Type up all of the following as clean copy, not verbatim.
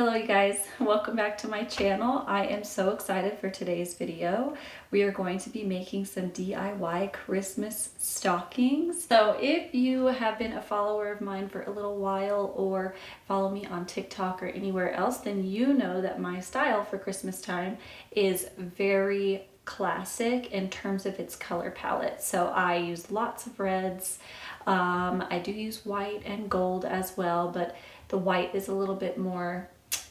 Hello you guys, welcome back to my channel. I am so excited for today's video. We are going to be making some DIY Christmas stockings. So if you have been a follower of mine for a little while or follow me on TikTok or anywhere else, then you know that my style for Christmas time is very classic in terms of its color palette. So I use lots of reds. I do use white and gold as well, but the white is a little bit more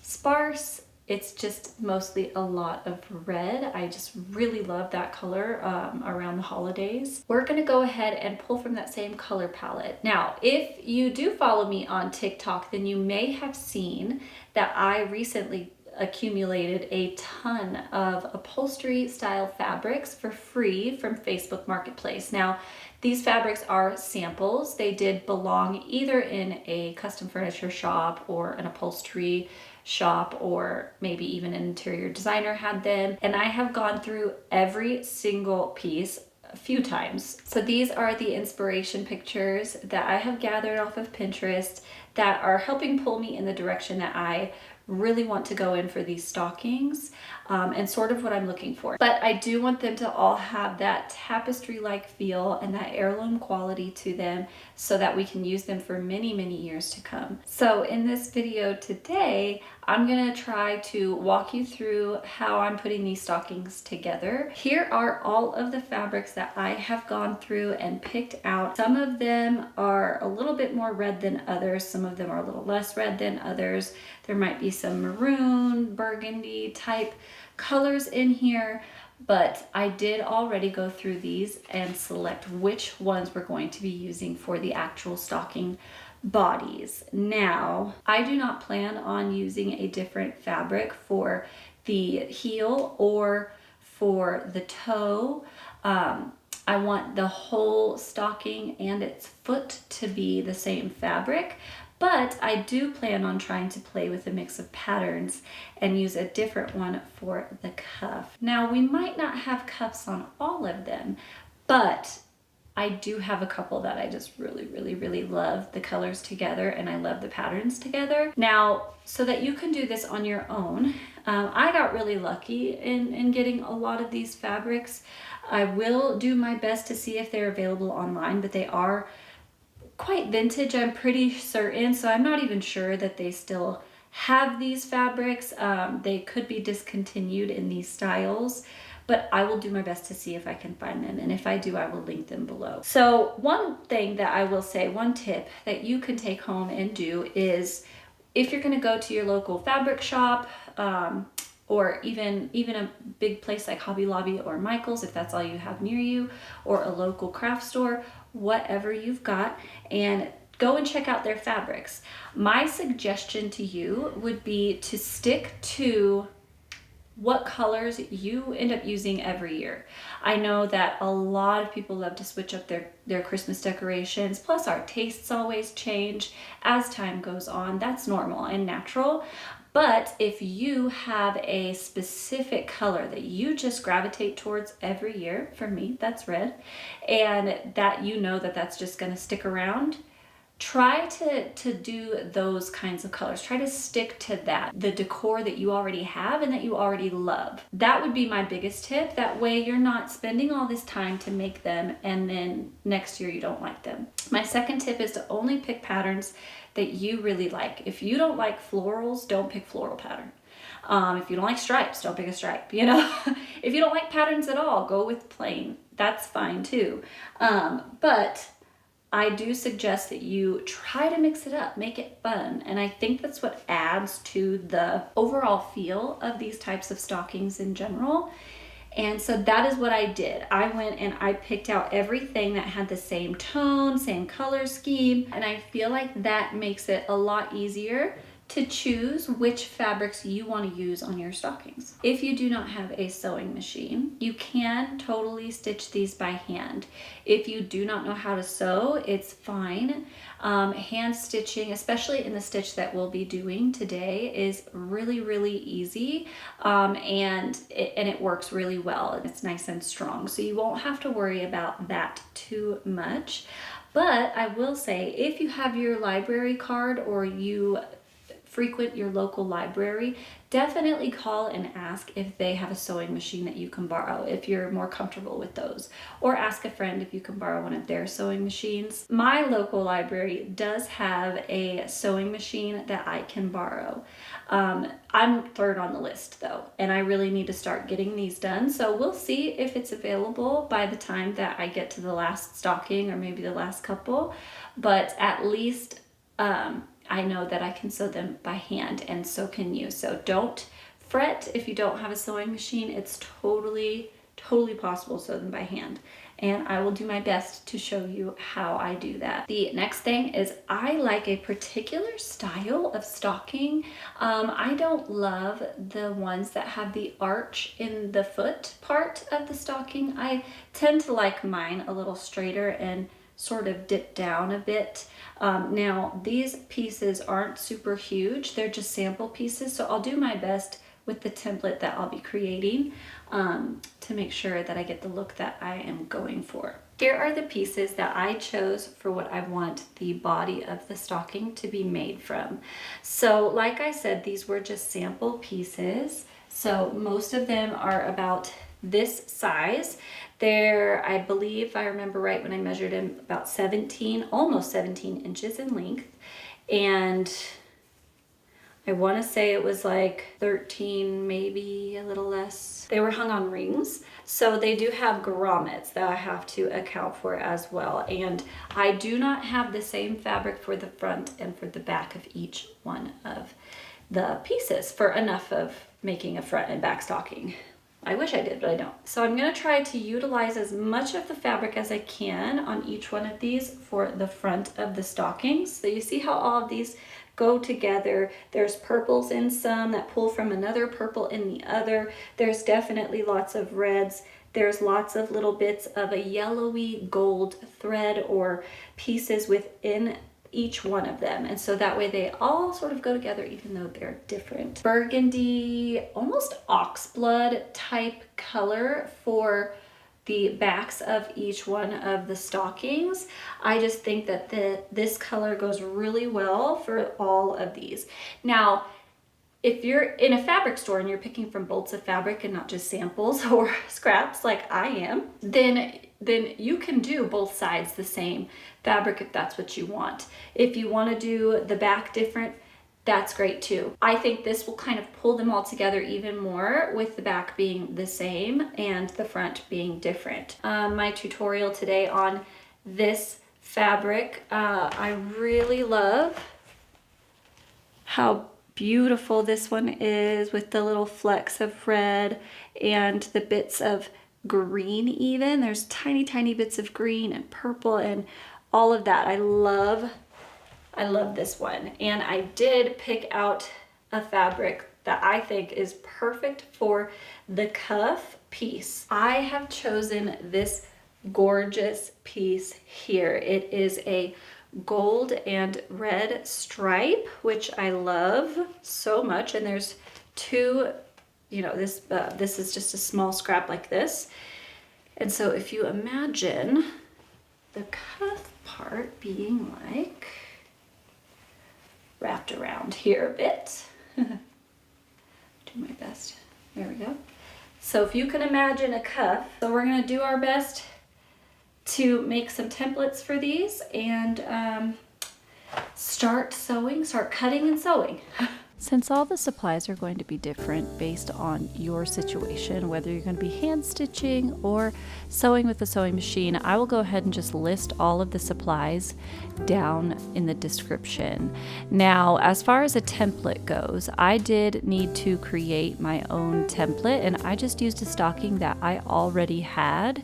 sparse. It's just mostly a lot of red. I just really love that color around the holidays. We're gonna go ahead and pull from that same color palette. Now, if you do follow me on TikTok, then you may have seen that I recently accumulated a ton of upholstery style fabrics for free from Facebook Marketplace. Now, these fabrics are samples. They did belong either in a custom furniture shop or an upholstery shop, or maybe even an interior designer had them. And I have gone through every single piece a few times. So these are the inspiration pictures that I have gathered off of Pinterest that are helping pull me in the direction that I really want to go in for these stockings and sort of what I'm looking for. But I do want them to all have that tapestry-like feel and that heirloom quality to them so that we can use them for many, many years to come. So in this video today, I'm gonna try to walk you through how I'm putting these stockings together. Here are all of the fabrics that I have gone through and picked out. Some of them are a little bit more red than others. Some of them are a little less red than others. There might be some maroon, burgundy type colors in here, but I did already go through these and select which ones we're going to be using for the actual stocking bodies. Now, I do not plan on using a different fabric for the heel or for the toe. I want the whole stocking and its foot to be the same fabric, but I do plan on trying to play with a mix of patterns and use a different one for the cuff. Now, we might not have cuffs on all of them, but I do have a couple that I just really love the colors together, and I love the patterns together. Now, so that you can do this on your own, I got really lucky in getting a lot of these fabrics. I will do my best to see if they're available online, but they are quite vintage, I'm pretty certain, so I'm not even sure that they still have these fabrics. They could be discontinued in these styles, but I will do my best to see if I can find them, and if I do, I will link them below. So one thing that I will say, one tip that you can take home and do is, if you're gonna go to your local fabric shop, or even a big place like Hobby Lobby or Michael's, if that's all you have near you, or a local craft store, whatever you've got, and go and check out their fabrics. My suggestion to you would be to stick to what colors you end up using every year. I know that a lot of people love to switch up their Christmas decorations, plus our tastes always change as time goes on. That's normal and natural. But if you have a specific color that you just gravitate towards every year, for me, that's red, and that you know that that's just gonna stick around, try to do those kinds of colors. Try to stick to that, the decor that you already have and that you already love. That would be my biggest tip. That way you're not spending all this time to make them and then next year you don't like them. My second tip is to only pick patterns that you really like. If you don't like florals, don't pick floral pattern. If you don't like stripes, don't pick a stripe, you know? If you don't like patterns at all, go with plain. That's fine too. But I do suggest that you try to mix it up, make it fun. And I think that's what adds to the overall feel of these types of stockings in general. And so that is what I did. I went and I picked out everything that had the same tone, same color scheme. And I feel like that makes it a lot easier to choose which fabrics you want to use on your stockings. If you do not have a sewing machine, you can totally stitch these by hand. If you do not know how to sew, it's fine. Hand stitching, especially in the stitch that we'll be doing today, is really easy, and it works really well. It's nice and strong, so you won't have to worry about that too much. But I will say, if you have your library card or you frequent your local library, definitely call and ask if they have a sewing machine that you can borrow, if you're more comfortable with those, or ask a friend if you can borrow one of their sewing machines. My local library does have a sewing machine that I can borrow. I'm third on the list though, and I really need to start getting these done. So we'll see if it's available by the time that I get to the last stocking or maybe the last couple, but at least I know that I can sew them by hand, and so can you. So don't fret if you don't have a sewing machine. It's totally possible to sew them by hand. And I will do my best to show you how I do that. The next thing is I like a particular style of stocking. I don't love the ones that have the arch in the foot part of the stocking. I tend to like mine a little straighter and sort of dip down a bit. Now these pieces aren't super huge, they're just sample pieces, so I'll do my best with the template that I'll be creating to make sure that I get the look that I am going for. Here are the pieces that I chose for what I want the body of the stocking to be made from. So like I said, these were just sample pieces, so most of them are about this size. They're, I believe, if I remember right, when I measured them, about 17, almost 17 inches in length. And I want to say it was like 13, maybe a little less. They were hung on rings. So they do have grommets that I have to account for as well. And I do not have the same fabric for the front and for the back of each one of the pieces for enough of making a front and back stocking. I wish I did, but I don't. So I'm gonna try to utilize as much of the fabric as I can on each one of these for the front of the stockings. So you see how all of these go together. There's purples in some that pull from another purple in the other. There's definitely lots of reds. There's lots of little bits of a yellowy gold thread or pieces within each one of them, and so that way they all sort of go together even though they're different. Burgundy, almost oxblood type color for the backs of each one of the stockings. I just think that this color goes really well for all of these. Now, if you're in a fabric store and you're picking from bolts of fabric and not just samples or scraps like I am, then you can do both sides the same fabric if that's what you want. If you want to do the back different, that's great too. I think this will kind of pull them all together even more with the back being the same and the front being different. My tutorial today on this fabric, I really love how beautiful this one is with the little flecks of red and the bits of green even. There's tiny bits of green and purple and all of that. I love this one. And I did pick out a fabric that I think is perfect for the cuff piece. I have chosen this gorgeous piece here. It is a gold and red stripe, which I love so much. And there's two, you know, this is just a small scrap like this. And so if you imagine the cuff part being like wrapped around here a bit. Do my best. There we go. So if you can imagine a cuff, so we're going to do our best to make some templates for these and start cutting and sewing. Since all the supplies are going to be different based on your situation, whether you're going to be hand stitching or sewing with a sewing machine, I will go ahead and just list all of the supplies down in the description. Now, as far as a template goes, I did need to create my own template, and I just used a stocking that I already had.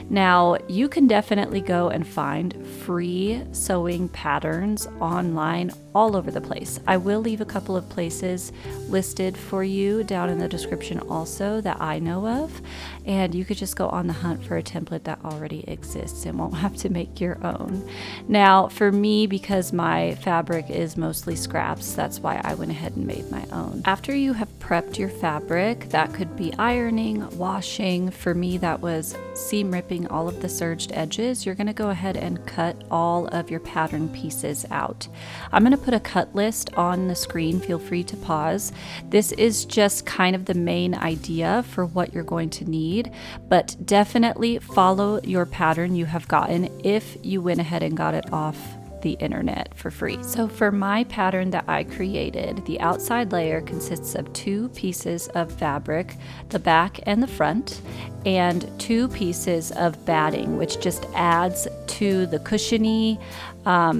Now, you can definitely go and find free sewing patterns online all over the place. I will leave a couple of places listed for you down in the description also that I know of, and you could just go on the hunt for a template that already exists and won't have to make your own. Now, for me, because my fabric is mostly scraps, that's why I went ahead and made my own. After you have prepped your fabric, that could be ironing, washing. For me, that was seam ripping all of the serged edges. You're going to go ahead and cut all of your pattern pieces out. I'm going to put a cut list on the screen. Feel free to pause. This is just kind of the main idea for what you're going to need, but definitely follow your pattern you have gotten if you went ahead and got it off the internet for free. So for my pattern that I created, the outside layer consists of 2 pieces of fabric, the back and the front, and 2 pieces of batting, which just adds to the cushiony,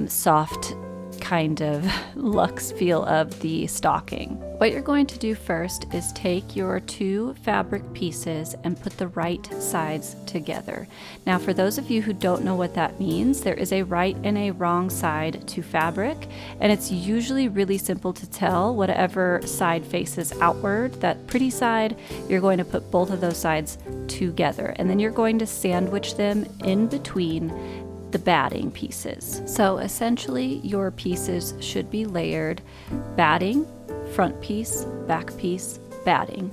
soft kind of luxe feel of the stocking. What you're going to do first is take your 2 fabric pieces and put the right sides together. Now, for those of you who don't know what that means, there is a right and a wrong side to fabric, and it's usually really simple to tell. Whatever side faces outward, that pretty side, you're going to put both of those sides together, and then you're going to sandwich them in between the batting pieces. So essentially your pieces should be layered batting, front piece, back piece, batting,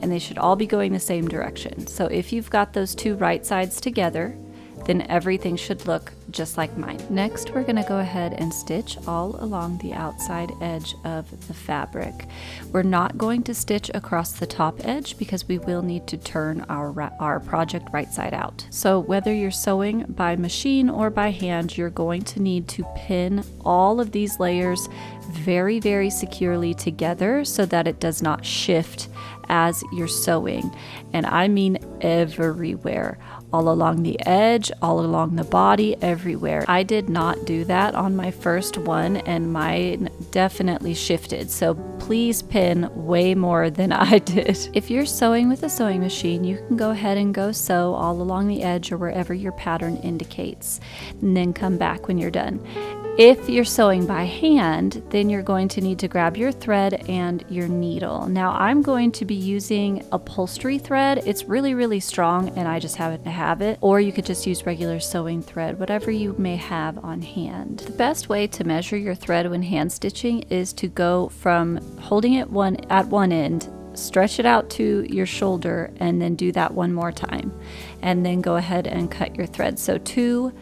and they should all be going the same direction. So if you've got those 2 right sides together, then everything should look just like mine. Next, we're going to go ahead and stitch all along the outside edge of the fabric. We're not going to stitch across the top edge because we will need to turn our project right side out. So whether you're sewing by machine or by hand, you're going to need to pin all of these layers very, very securely together so that it does not shift as you're sewing. And I mean everywhere. All along the edge, all along the body, everywhere. I did not do that on my first one, and mine definitely shifted. So please pin way more than I did. If you're sewing with a sewing machine, you can go ahead and go sew all along the edge or wherever your pattern indicates, and then come back when you're done. If you're sewing by hand, then you're going to need to grab your thread and your needle. Now I'm going to be using upholstery thread. It's really, really strong and I just happen to have it. Or you could just use regular sewing thread, whatever you may have on hand. The best way to measure your thread when hand stitching is to go from holding it at one end, stretch it out to your shoulder, and then do that one more time. And then go ahead and cut your thread. So 2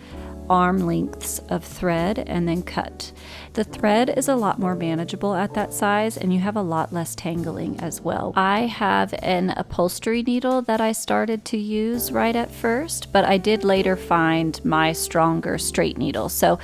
arm lengths of thread and then cut. The thread is a lot more manageable at that size and you have a lot less tangling as well. I have an upholstery needle that I started to use right at first, but I did later find my stronger straight needle. So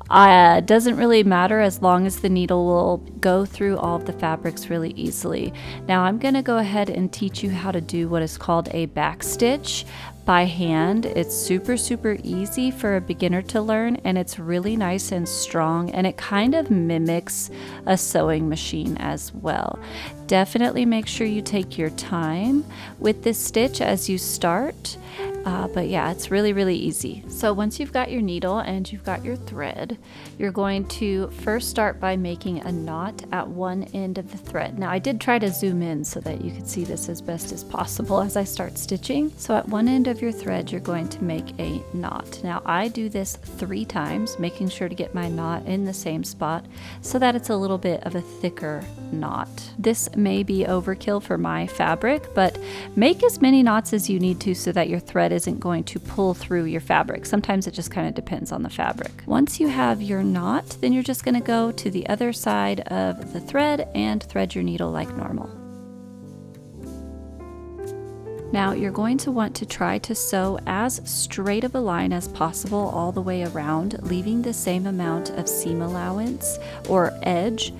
it doesn't really matter as long as the needle will go through all of the fabrics really easily. Now I'm going to go ahead and teach you how to do what is called a back stitch by hand. It's super, super easy for a beginner to learn, and it's really nice and strong, and it kind of mimics a sewing machine as well. Definitely make sure you take your time with this stitch as you start. But yeah, it's really, really easy. So once you've got your needle and you've got your thread, you're going to first start by making a knot at one end of the thread. Now I did try to zoom in so that you could see this as best as possible as I start stitching. So at one end of your thread, you're going to make a knot. Now I do this 3 times, making sure to get my knot in the same spot so that it's a little bit of a thicker knot. This may be overkill for my fabric, but make as many knots as you need to so that your thread isn't going to pull through your fabric. Sometimes it just kind of depends on the fabric. Once you have your knot, then you're just going to go to the other side of the thread and thread your needle like normal. Now you're going to want to try to sew as straight of a line as possible all the way around, leaving the same amount of seam allowance or edge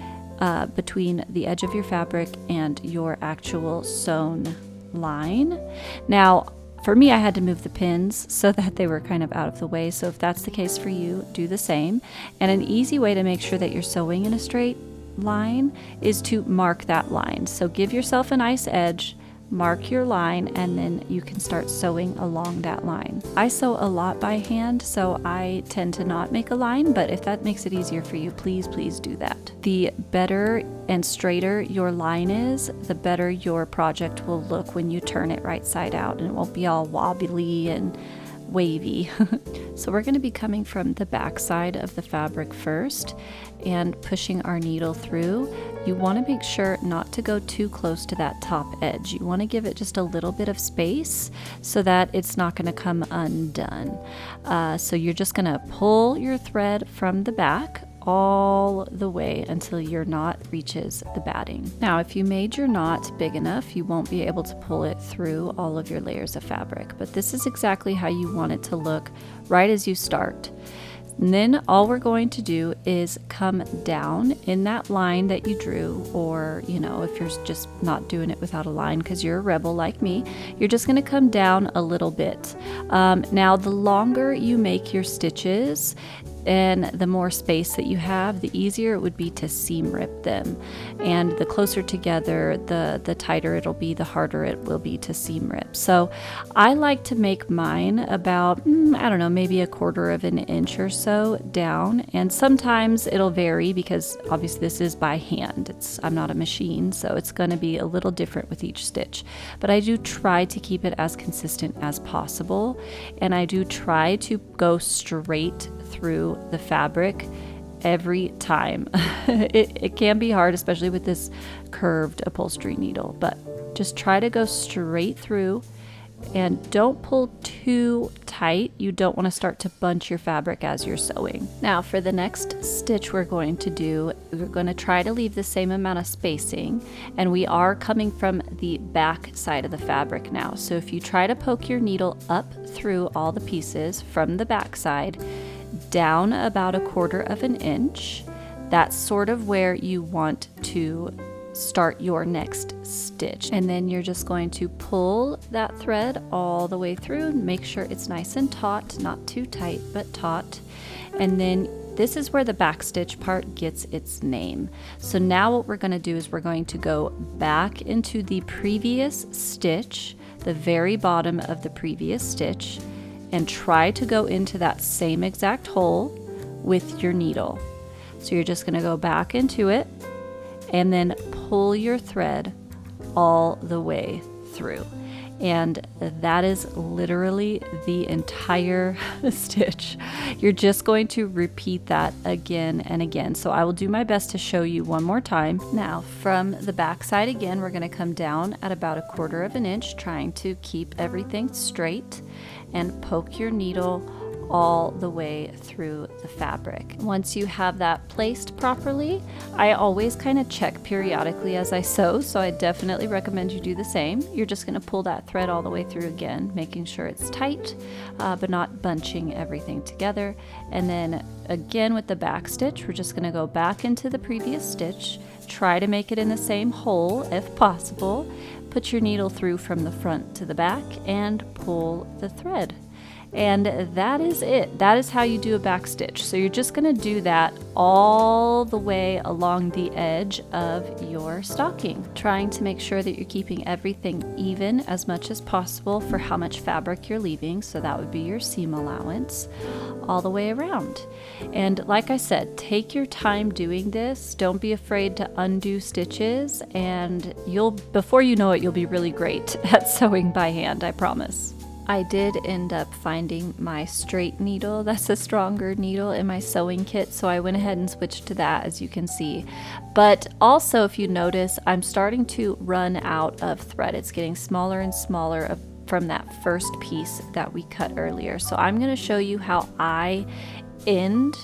between the edge of your fabric and your actual sewn line. Now, for me, I had to move the pins so that they were kind of out of the way. So if that's the case for you, do the same. And an easy way to make sure that you're sewing in a straight line is to mark that line. So give yourself a nice edge, mark your line, and then you can start sewing along that line. I sew a lot by hand, so I tend to not make a line, but if that makes it easier for you, please do that. The better and straighter your line is, the better your project will look when you turn it right side out, and it won't be all wobbly and wavy. So we're going to be coming from the back side of the fabric first and pushing our needle through. You want to make sure not to go too close to that top edge. You want to give it just a little bit of space so that it's not going to come undone. So you're just going to pull your thread from the back all the way until your knot reaches the batting. Now, if you made your knot big enough, you won't be able to pull it through all of your layers of fabric, but this is exactly how you want it to look right as you start. And then all we're going to do is come down in that line that you drew, or, you know, if you're just not doing it without a line because you're a rebel like me, you're just going to come down a little bit. Now, the longer you make your stitches, and the more space that you have, the easier it would be to seam rip them. And the closer together, the tighter it'll be, the harder it will be to seam rip. So I like to make mine about, I don't know, maybe 1/4 of an inch or so down. And sometimes it'll vary because obviously this is by hand. I'm not a machine, so it's going to be a little different with each stitch. But I do try to keep it as consistent as possible. And I do try to go straight through the fabric every time. It can be hard, especially with this curved upholstery needle, but just try to go straight through and don't pull too tight. You don't want to start to bunch your fabric as you're sewing. Now for the next stitch we're going to try to leave the same amount of spacing, and we are coming from the back side of the fabric now. So if you try to poke your needle up through all the pieces from the back side, down about 1/4 of an inch, that's sort of where you want to start your next stitch. And then you're just going to pull that thread all the way through, make sure it's nice and taut, not too tight, but taut. And then this is where the back stitch part gets its name. So now what we're going to do is we're going to go back into the previous stitch, the very bottom of the previous stitch, and try to go into that same exact hole with your needle. So you're just going to go back into it and then pull your thread all the way through. And that is literally the entire stitch. You're just going to repeat that again and again. So I will do my best to show you one more time. Now from the back side again, we're going to come down at about 1/4 of an inch, trying to keep everything straight, and poke your needle all the way through the fabric. Once you have that placed properly, I always kind of check periodically as I sew, so I definitely recommend you do the same. You're just going to pull that thread all the way through again, making sure it's tight, but not bunching everything together. And then again with the back stitch, we're just going to go back into the previous stitch, try to make it in the same hole if possible, put your needle through from the front to the back, and pull the thread. And that is it. That is how you do a back stitch. So you're just going to do that all the way along the edge of your stocking, trying to make sure that you're keeping everything even as much as possible for how much fabric you're leaving. So that would be your seam allowance all the way around. And like I said, take your time doing this. Don't be afraid to undo stitches, and before you know it, you'll be really great at sewing by hand, I promise. I did end up finding my straight needle. That's a stronger needle in my sewing kit, so I went ahead and switched to that, as you can see. But also, if you notice, I'm starting to run out of thread. It's getting smaller and smaller from that first piece that we cut earlier. So I'm going to show you how I end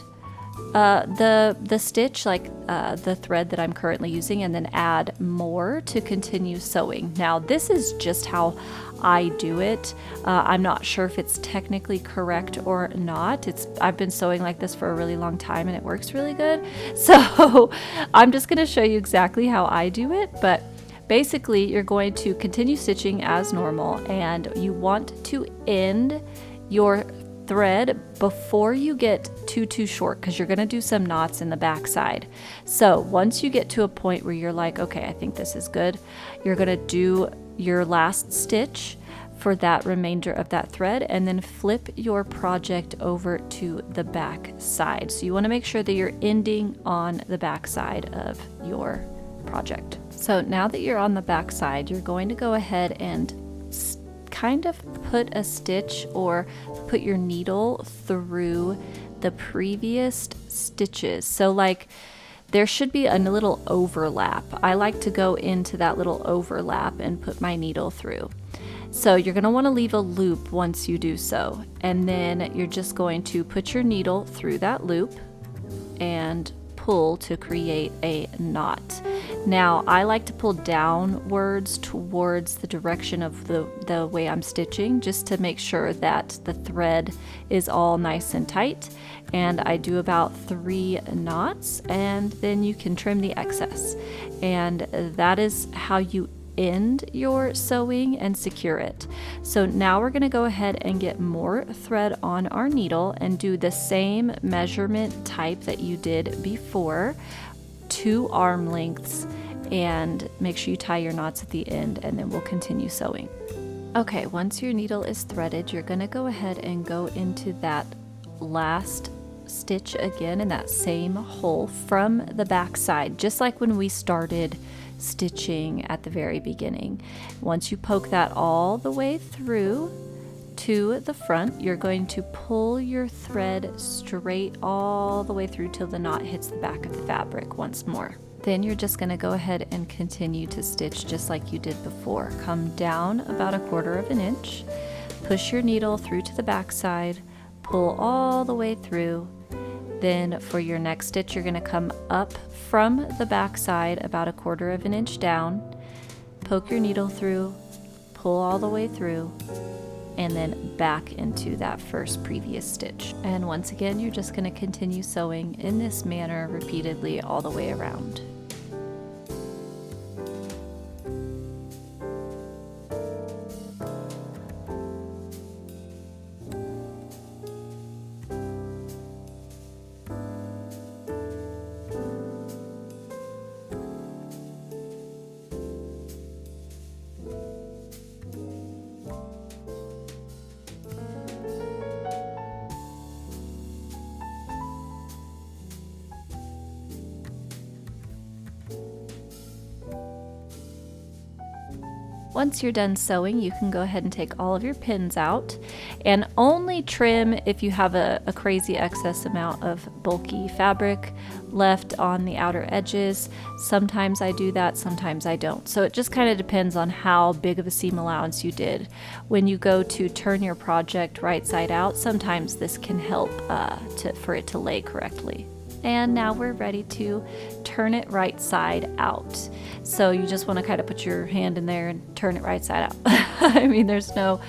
the stitch, like the thread that I'm currently using, and then add more to continue sewing. Now this is just how I do it. I'm not sure if it's technically correct or not. I've been sewing like this for a really long time and it works really good. So I'm just going to show you exactly how I do it, but basically you're going to continue stitching as normal, and you want to end your thread before you get too short, because you're going to do some knots in the back side. So once you get to a point where you're like, okay, I think this is good, you're going to do your last stitch for that remainder of that thread, and then flip your project over to the back side. So you want to make sure that you're ending on the back side of your project. So now that you're on the back side, you're going to go ahead and kind of put a stitch or put your needle through the previous stitches. So like there should be a little overlap. I like to go into that little overlap and put my needle through. So you're going to want to leave a loop once you do so, and then you're just going to put your needle through that loop and pull to create a knot. Now I like to pull downwards towards the direction of the way I'm stitching, just to make sure that the thread is all nice and tight. And I do about 3 knots, and then you can trim the excess. And that is how you end your sewing and secure it. So now we're going to go ahead and get more thread on our needle and do the same measurement type that you did before, 2 arm lengths, and make sure you tie your knots at the end, and then we'll continue sewing. Okay, once your needle is threaded, you're going to go ahead and go into that last stitch again in that same hole from the back side, just like when we started stitching at the very beginning. Once you poke that all the way through to the front, you're going to pull your thread straight all the way through till the knot hits the back of the fabric once more. Then you're just going to go ahead and continue to stitch just like you did before. Come down about 1/4 inch, push your needle through to the back side, pull all the way through. Then for your next stitch, you're going to come up from the back side about 1/4 inch down, poke your needle through, pull all the way through, and then back into that first previous stitch. And once again, you're just going to continue sewing in this manner repeatedly all the way around. Once you're done sewing, you can go ahead and take all of your pins out, and only trim if you have a crazy excess amount of bulky fabric left on the outer edges. Sometimes I do that, sometimes I don't. So it just kind of depends on how big of a seam allowance you did. When you go to turn your project right side out, sometimes this can help for it to lay correctly. And now we're ready to turn it right side out. So you just want to kind of put your hand in there and turn it right side out. I mean, there's no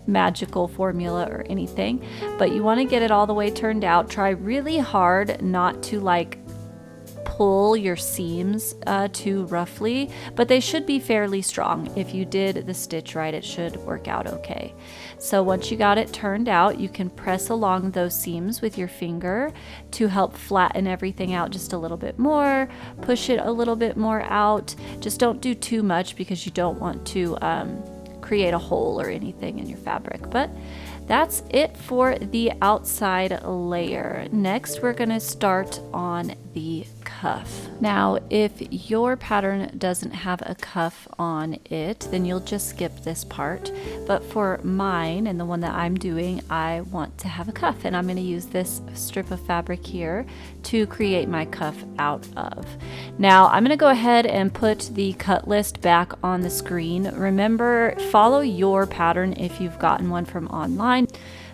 magical formula or anything, but you want to get it all the way turned out. Try really hard not to pull your seams too roughly, but they should be fairly strong. If you did the stitch right, it should work out okay. So once you got it turned out, you can press along those seams with your finger to help flatten everything out just a little bit more, push it a little bit more out. Just don't do too much because you don't want to create a hole or anything in your fabric. But that's it for the outside layer. Next, we're going to start on the cuff. Now, if your pattern doesn't have a cuff on it, then you'll just skip this part. But for mine and the one that I'm doing, I want to have a cuff, and I'm going to use this strip of fabric here to create my cuff out of. Now, I'm going to go ahead and put the cut list back on the screen. Remember, follow your pattern if you've gotten one from online.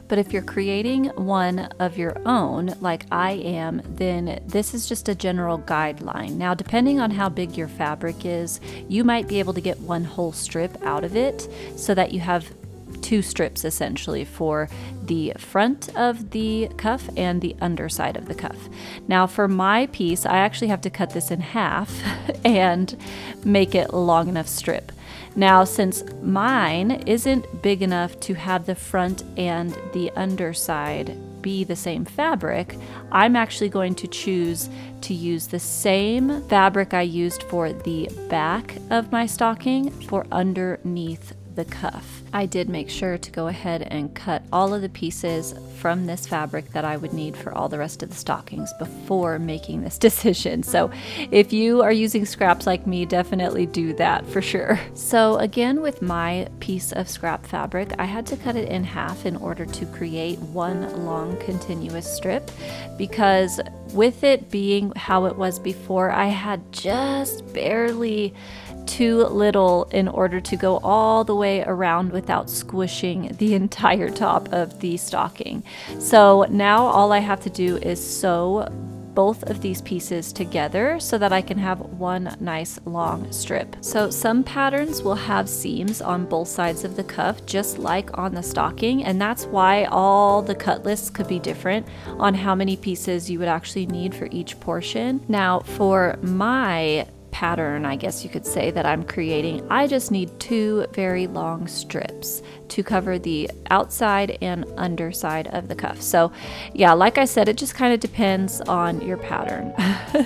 But if you're creating one of your own, like I am, then this is just a general guideline. Now, depending on how big your fabric is, you might be able to get one whole strip out of it so that you have 2 strips essentially for the front of the cuff and the underside of the cuff. Now for my piece, I actually have to cut this in half and make it a long enough strip. Now, since mine isn't big enough to have the front and the underside be the same fabric, I'm actually going to choose to use the same fabric I used for the back of my stocking for underneath the cuff. I did make sure to go ahead and cut all of the pieces from this fabric that I would need for all the rest of the stockings before making this decision. So if you are using scraps like me, definitely do that for sure. So again, with my piece of scrap fabric, I had to cut it in half in order to create one long continuous strip, because with it being how it was before, I had just barely too little in order to go all the way around without squishing the entire top of the stocking. So now all I have to do is sew both of these pieces together so that I can have one nice long strip. So some patterns will have seams on both sides of the cuff, just like on the stocking, and that's why all the cut lists could be different on how many pieces you would actually need for each portion. Now for my pattern, I guess you could say, that I'm creating, I just need 2 very long strips to cover the outside and underside of the cuff. So yeah, like I said, it just kind of depends on your pattern.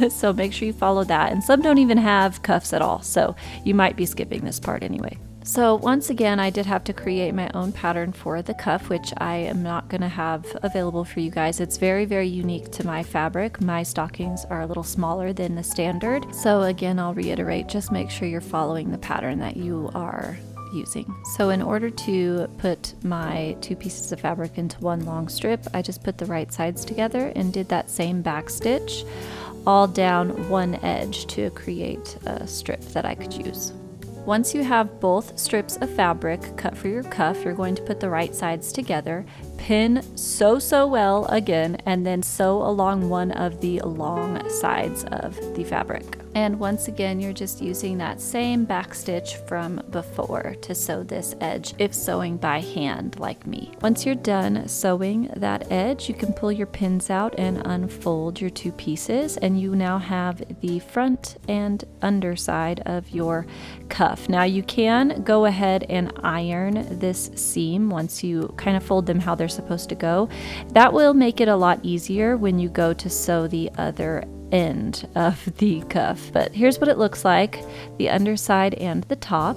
So make sure you follow that. And some don't even have cuffs at all, so you might be skipping this part anyway. So once again, I did have to create my own pattern for the cuff, which I am not going to have available for you guys. It's very, very unique to my fabric. My stockings are a little smaller than the standard. So again, I'll reiterate, just make sure you're following the pattern that you are using. So in order to put my 2 pieces of fabric into one long strip, I just put the right sides together and did that same back stitch all down one edge to create a strip that I could use. Once you have both strips of fabric cut for your cuff, you're going to put the right sides together, pin so well again, and then sew along one of the long sides of the fabric. And once again, you're just using that same back stitch from before to sew this edge if sewing by hand like me. Once you're done sewing that edge, you can pull your pins out and unfold your 2 pieces, and you now have the front and underside of your cuff. Now you can go ahead and iron this seam once you kind of fold them how they're supposed to go. That will make it a lot easier when you go to sew the other end of the cuff. But here's what it looks like, the underside and the top.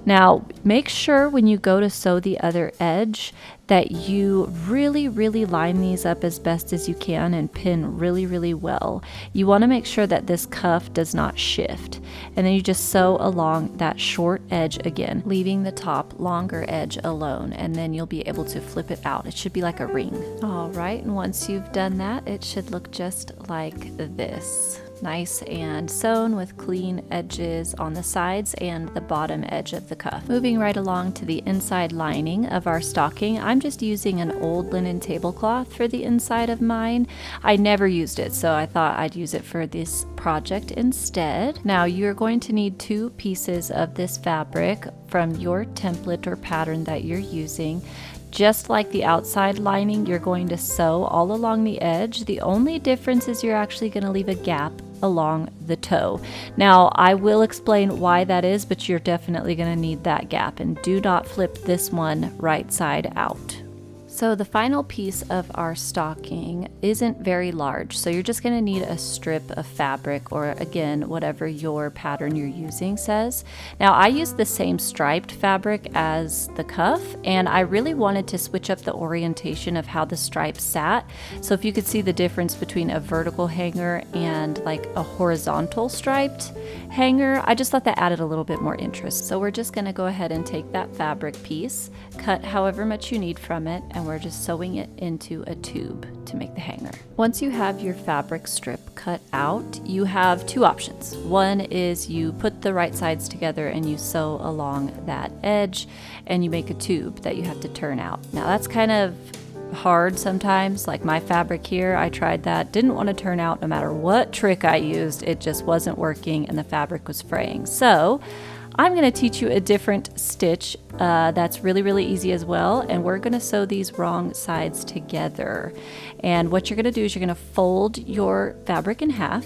Now make sure when you go to sew the other edge that you really line these up as best as you can and pin really well. You want to make sure that this cuff does not shift, and then you just sew along that short edge again, leaving the top longer edge alone, and then you'll be able to flip it out. It should be like a ring. All right, and once you've done that, it should look just like this. Nice and sewn with clean edges on the sides and the bottom edge of the cuff. Moving right along to the inside lining of our stocking, I'm just using an old linen tablecloth for the inside of mine. I never used it, so I thought I'd use it for this project instead. Now you're going to need 2 pieces of this fabric from your template or pattern that you're using. Just like the outside lining, you're going to sew all along the edge. The only difference is you're actually going to leave a gap along the toe. Now I will explain why that is, but you're definitely going to need that gap, and do not flip this one right side out. So the final piece of our stocking isn't very large, so you're just going to need a strip of fabric, or again, whatever your pattern you're using says. Now I used the same striped fabric as the cuff, and I really wanted to switch up the orientation of how the stripes sat. So if you could see the difference between a vertical hanger and like a horizontal striped hanger, I just thought that added a little bit more interest. So we're just going to go ahead and take that fabric piece, cut however much you need from it, and we're just sewing it into a tube to make the hanger. Once you have your fabric strip cut out, you have 2 options. One is you put the right sides together and you sew along that edge, and you make a tube that you have to turn out. Now that's kind of hard sometimes. Like my fabric here, I tried that, didn't want to turn out no matter what trick I used. It just wasn't working and the fabric was fraying. So I'm going to teach you a different stitch that's really easy as well, and we're going to sew these wrong sides together. And what you're going to do is you're going to fold your fabric in half,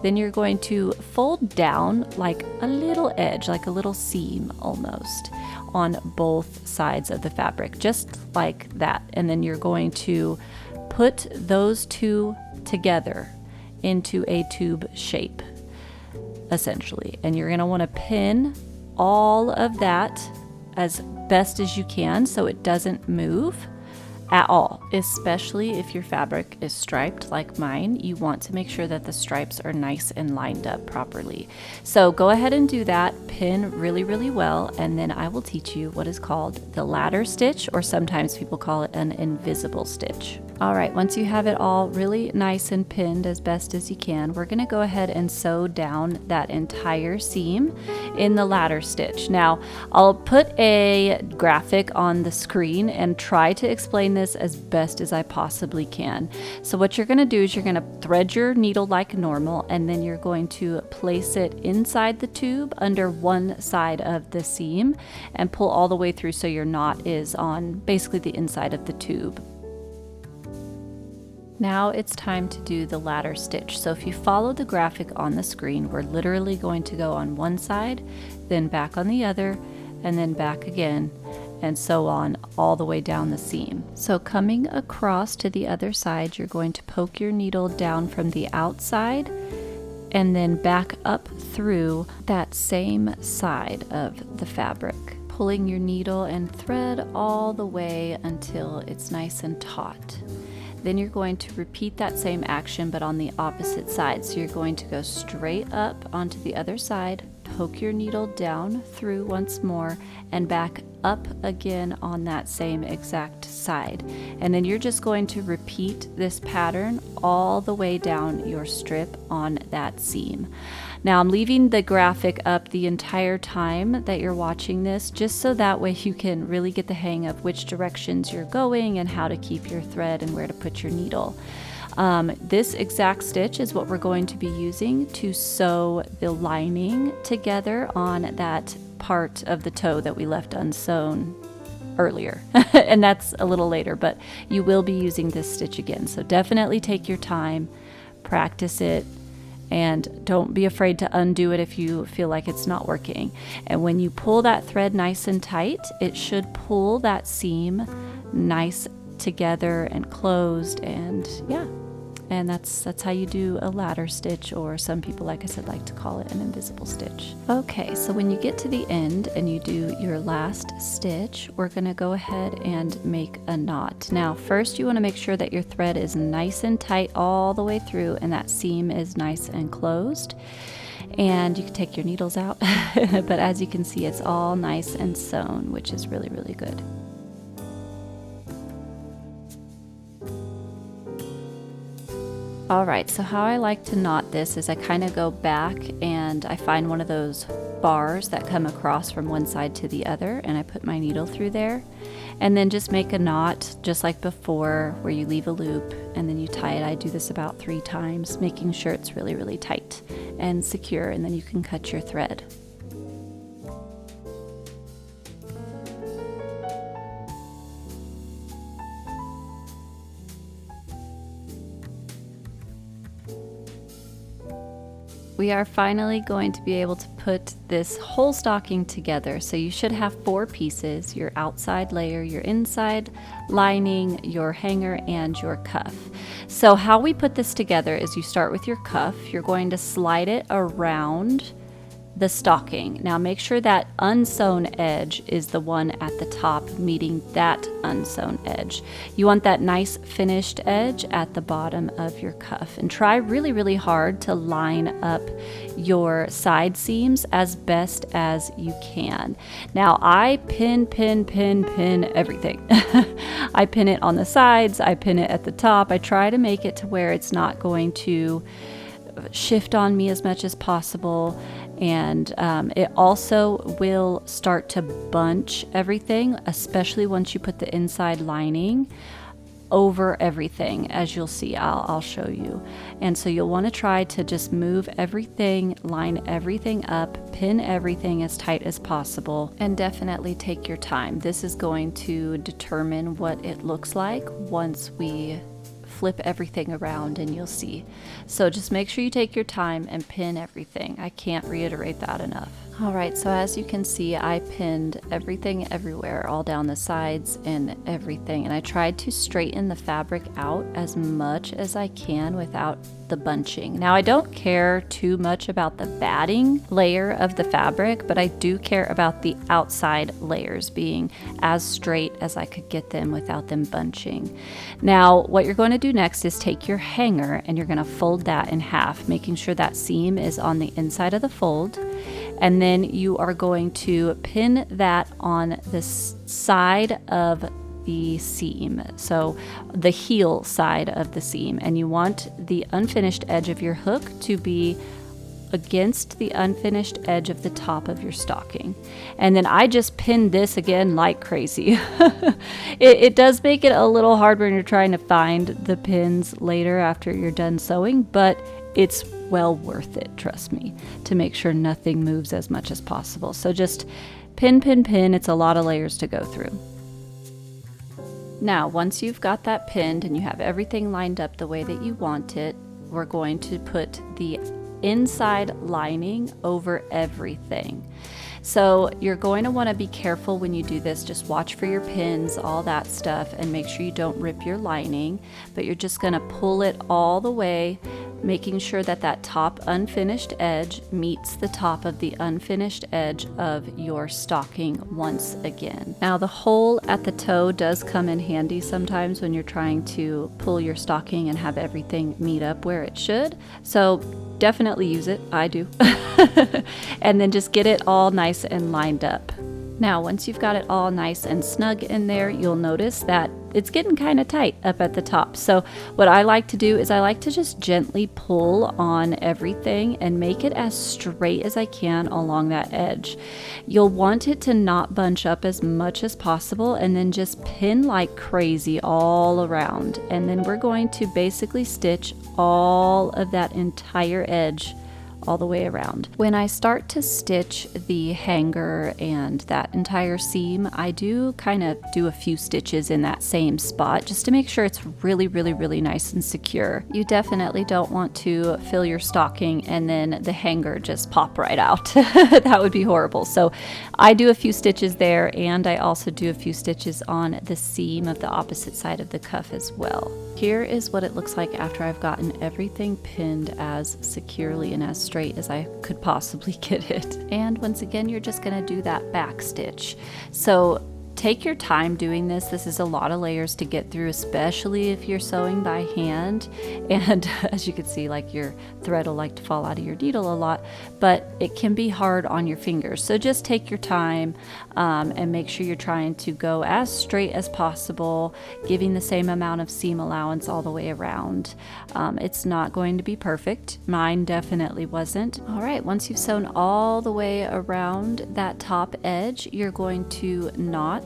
then you're going to fold down like a little edge, like a little seam almost, on both sides of the fabric, just like that. And then you're going to put those 2 together into a tube shape, essentially. And you're going to want to pin all of that as best as you can so it doesn't move at all, especially if your fabric is striped like mine. You want to make sure that the stripes are nice and lined up properly. So go ahead and do that, pin really well, and then I will teach you what is called the ladder stitch, or sometimes people call it an invisible stitch. All right, once you have it all really nice and pinned as best as you can, we're gonna go ahead and sew down that entire seam in the ladder stitch. Now, I'll put a graphic on the screen and try to explain this as best as I possibly can. So what you're gonna do is you're gonna thread your needle like normal, and then you're going to place it inside the tube under one side of the seam and pull all the way through so your knot is on basically the inside of the tube. Now it's time to do the ladder stitch. So if you follow the graphic on the screen, we're literally going to go on one side, then back on the other, and then back again, and so on all the way down the seam. So coming across to the other side, you're going to poke your needle down from the outside and then back up through that same side of the fabric, pulling your needle and thread all the way until it's nice and taut. Then you're going to repeat that same action but on the opposite side. So you're going to go straight up onto the other side, poke your needle down through once more, and back up again on that same exact side. And then you're just going to repeat this pattern all the way down your strip on that seam. Now I'm leaving the graphic up the entire time that you're watching this, just so that way you can really get the hang of which directions you're going and how to keep your thread and where to put your needle. This exact stitch is what we're going to be using to sew the lining together on that part of the toe that we left unsewn earlier. And that's a little later, but you will be using this stitch again. So definitely take your time, practice it, and don't be afraid to undo it if you feel like it's not working. And when you pull that thread nice and tight, it should pull that seam nice together and closed, and yeah. And that's how you do a ladder stitch, or some people, like I said, like to call it an invisible stitch. Okay, so when you get to the end and you do your last stitch, we're gonna go ahead and make a knot. Now, first you wanna make sure that your thread is nice and tight all the way through and that seam is nice and closed. And you can take your needles out, but as you can see, it's all nice and sewn, which is really, really good. All right, so how I like to knot this is I kind of go back and I find one of those bars that come across from one side to the other, and I put my needle through there and then just make a knot just like before, where you leave a loop and then you tie it. I do this about 3 times, making sure it's really, really tight and secure, and then you can cut your thread. We are finally going to be able to put this whole stocking together. So you should have 4 pieces: your outside layer, your inside lining, your hanger, and your cuff. So how we put this together is you start with your cuff. You're going to slide it around the stocking. Now make sure that unsewn edge is the one at the top meeting that unsewn edge. You want that nice finished edge at the bottom of your cuff, and try really, really hard to line up your side seams as best as you can. Now I pin everything. I pin it on the sides, I pin it at the top. I try to make it to where it's not going to shift on me as much as possible. And it also will start to bunch everything, especially once you put the inside lining over everything, as you'll see. I'll show you. And so you'll want to try to just move everything, line everything up, pin everything as tight as possible, and definitely take your time. This is going to determine what it looks like once we flip everything around, and you'll see. So just make sure you take your time and pin everything. I can't reiterate that enough. All right, so as you can see, I pinned everything everywhere, all down the sides and everything. And I tried to straighten the fabric out as much as I can without the bunching. Now, I don't care too much about the batting layer of the fabric, but I do care about the outside layers being as straight as I could get them without them bunching. Now, what you're going to do next is take your hanger and you're going to fold that in half, making sure that seam is on the inside of the fold. And then you are going to pin that on the side of the seam, so the heel side of the seam, and you want the unfinished edge of your hook to be against the unfinished edge of the top of your stocking. And then I just pinned this again like crazy. It does make it a little hard when you're trying to find the pins later after you're done sewing, but it's well worth it, trust me, to make sure nothing moves as much as possible. So just pin, pin, pin. It's a lot of layers to go through. Now, once you've got that pinned and you have everything lined up the way that you want it, we're going to put the inside lining over everything. So you're going to want to be careful when you do this. Just watch for your pins, all that stuff, and make sure you don't rip your lining, but you're just going to pull it all the way, making sure that that top unfinished edge meets the top of the unfinished edge of your stocking once again. Now, the hole at the toe does come in handy sometimes when you're trying to pull your stocking and have everything meet up where it should. So definitely use it. I do. And then just get it all nice and lined up. Now, once you've got it all nice and snug in there, you'll notice that it's getting kind of tight up at the top. So what I like to do is I like to just gently pull on everything and make it as straight as I can along that edge. You'll want it to not bunch up as much as possible, and then just pin like crazy all around. And then we're going to basically stitch all of that entire edge all the way around. When I start to stitch the hanger and that entire seam, I do kind of do a few stitches in that same spot just to make sure it's really, really, really nice and secure. You definitely don't want to fill your stocking and then the hanger just pop right out. That would be horrible. So I do a few stitches there, and I also do a few stitches on the seam of the opposite side of the cuff as well. Here is what it looks like after I've gotten everything pinned as securely and as straight as I could possibly get it. And once again, you're just going to do that back stitch. So take your time doing this. This is a lot of layers to get through, especially if you're sewing by hand. And as you can see, like, your thread will like to fall out of your needle a lot, but it can be hard on your fingers. So just take your time and make sure you're trying to go as straight as possible, giving the same amount of seam allowance all the way around. It's not going to be perfect. Mine definitely wasn't. All right, once you've sewn all the way around that top edge, you're going to knot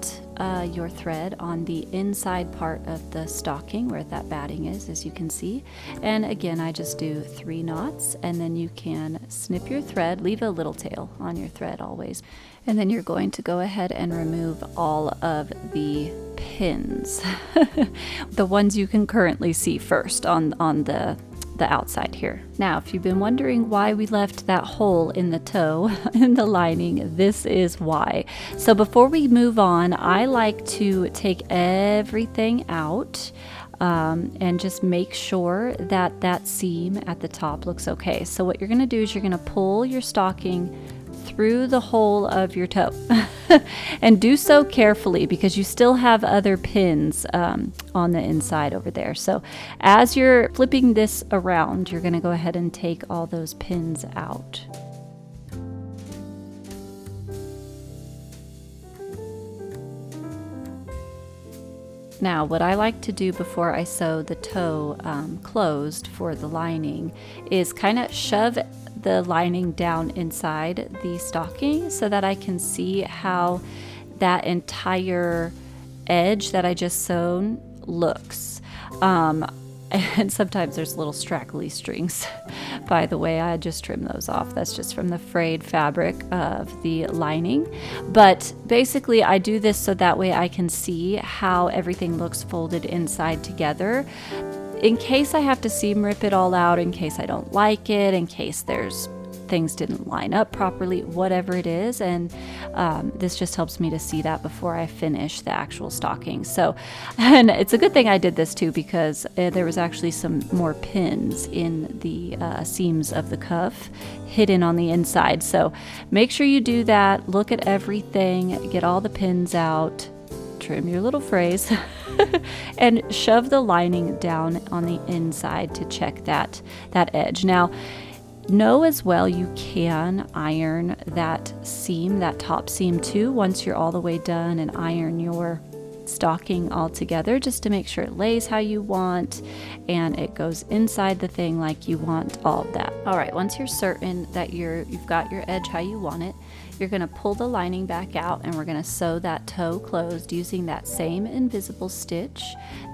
your thread on the inside part of the stocking where that batting is, as you can see. And again, I just do 3 knots, and then you can snip your thread, leave a little tail on your thread always. And then you're going to go ahead and remove all of the pins, the ones you can currently see first on the outside here. Now, if you've been wondering why we left that hole in the toe in the lining, this is why. So before we move on, I like to take everything out and just make sure that that seam at the top looks okay. So what you're going to do is you're going to pull your stocking through the hole of your toe and do so carefully because you still have other pins on the inside over there. So as you're flipping this around, you're going to go ahead and take all those pins out. Now, what I like to do before I sew the toe closed for the lining is kind of shove the lining down inside the stocking so that I can see how that entire edge that I just sewn looks. And sometimes there's little straggly strings. By the way, I just trim those off. That's just from the frayed fabric of the lining. But basically I do this so that way I can see how everything looks folded inside together, in case I have to seam rip it all out, in case I don't like it, in case there's things didn't line up properly, whatever it is. And this just helps me to see that before I finish the actual stocking. So, and it's a good thing I did this too, because there was actually some more pins in the seams of the cuff hidden on the inside. So make sure you do that. Look at everything, get all the pins out, trim your little frays, and shove the lining down on the inside to check that edge. Now, know as well you can iron that seam, that top seam too, once you're all the way done, and iron your stocking all together just to make sure it lays how you want and it goes inside the thing like you want, all of that. All right, once you're certain that you've got your edge how you want it, you're going to pull the lining back out and we're going to sew that toe closed using that same invisible stitch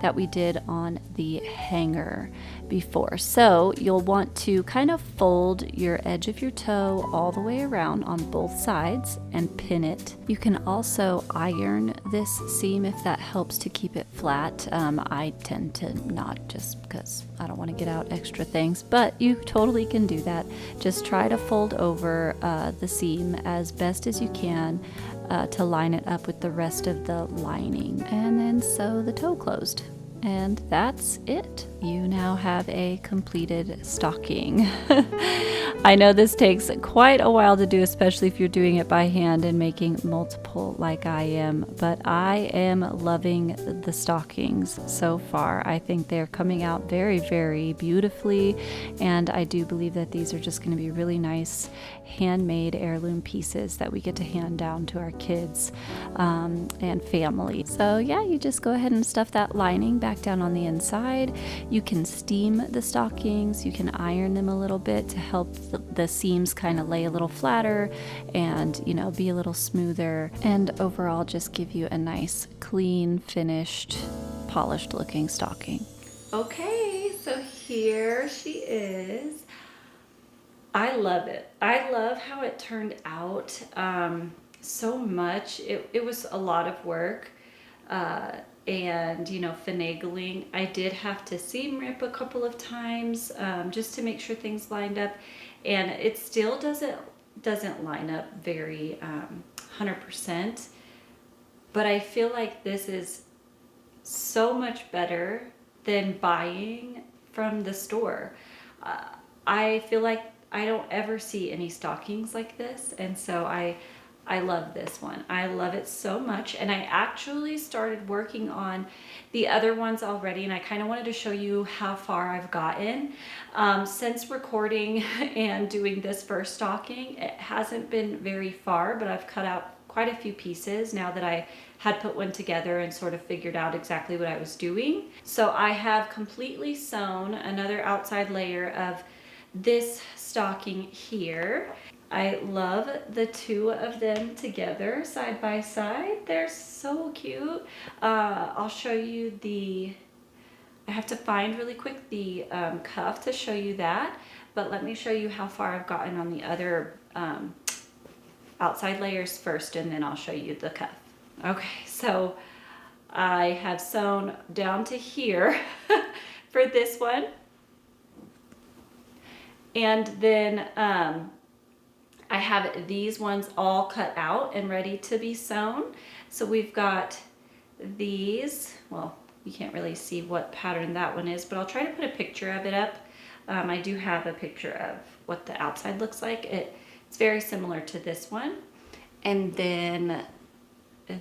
that we did on the hanger before. So you'll want to kind of fold your edge of your toe all the way around on both sides and pin it. You can also iron this seam if that helps to keep it flat. I tend to not, just because I don't want to get out extra things, but you totally can do that. Just try to fold over the seam as best as you can to line it up with the rest of the lining, and then sew the toe closed. And that's it. You now have a completed stocking. I know this takes quite a while to do, especially if you're doing it by hand and making multiple like I am, but I am loving the stockings so far. I think they're coming out very, very beautifully, and I do believe that these are just going to be really nice handmade heirloom pieces that we get to hand down to our kids and family. So yeah, you just go ahead and stuff that lining back down on the inside. You can steam the stockings, you can iron them a little bit to help the seams kind of lay a little flatter and, you know, be a little smoother, and overall just give you a nice, clean, finished, polished looking stocking. Okay, so here she is. I love it. I love how it turned out so much. It was a lot of work. And, you know, finagling. I did have to seam rip a couple of times just to make sure things lined up, and it still doesn't line up very 100%, but I feel like this is so much better than buying from the store. I feel like I don't ever see any stockings like this, and so I love this one. I love it so much, and I actually started working on the other ones already, and I kind of wanted to show you how far I've gotten. Since recording and doing this first stocking, it hasn't been very far, but I've cut out quite a few pieces now that I had put one together and sort of figured out exactly what I was doing. So I have completely sewn another outside layer of this stocking here. I love the two of them together side by side. They're so cute. I'll show you I have to find really quick the cuff to show you that, but let me show you how far I've gotten on the other outside layers first, and then I'll show you the cuff. Okay, so I have sewn down to here for this one, and then I have these ones all cut out and ready to be sewn. So we've got these, well, you can't really see what pattern that one is, but I'll try to put a picture of it up. I do have a picture of what the outside looks like. It's very similar to this one. And then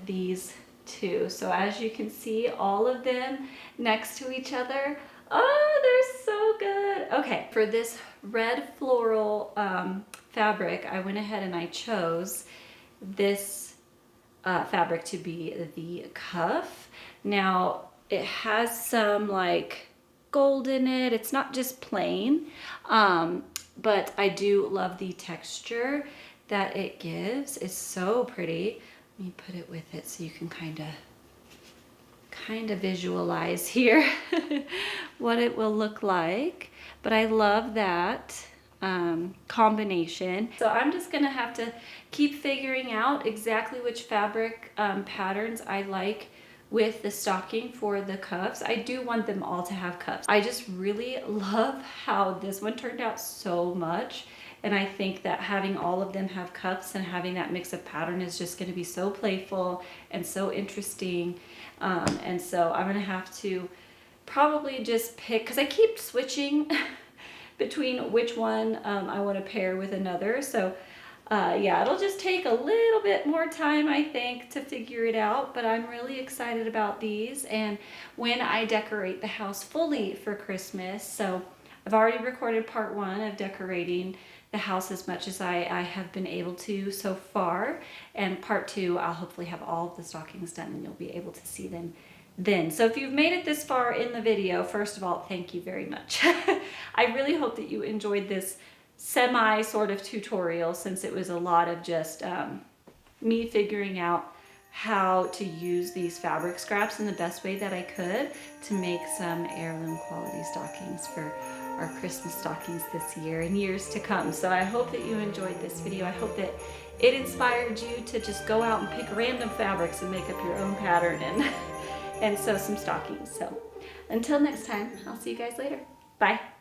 these two. So as you can see, all of them next to each other. Oh, they're so good. Okay, for this red floral fabric, I went ahead and I chose this fabric to be the cuff. Now, it has some like gold in it. It's not just plain, but I do love the texture that it gives. It's so pretty. Let me put it with it so you can kind of visualize here what it will look like. But I love that combination. So I'm just gonna have to keep figuring out exactly which fabric patterns I like with the stocking for the cuffs. I do want them all to have cuffs. I just really love how this one turned out so much. And I think that having all of them have cuffs and having that mix of pattern is just going to be so playful and so interesting. And so I'm going to have to probably just pick, because I keep switching between which one I want to pair with another. So yeah, it'll just take a little bit more time, I think, to figure it out. But I'm really excited about these. And when I decorate the house fully for Christmas, so I've already recorded part 1 of decorating the the house as much as I have been able to so far. And part 2, I'll hopefully have all of the stockings done and you'll be able to see them then. So if you've made it this far in the video, first of all, thank you very much. I really hope that you enjoyed this semi sort of tutorial, since it was a lot of just me figuring out how to use these fabric scraps in the best way that I could to make some heirloom quality stockings for our Christmas stockings this year and years to come. So I hope that you enjoyed this video. I hope that it inspired you to just go out and pick random fabrics and make up your own pattern and sew some stockings. So until next time, I'll see you guys later. Bye.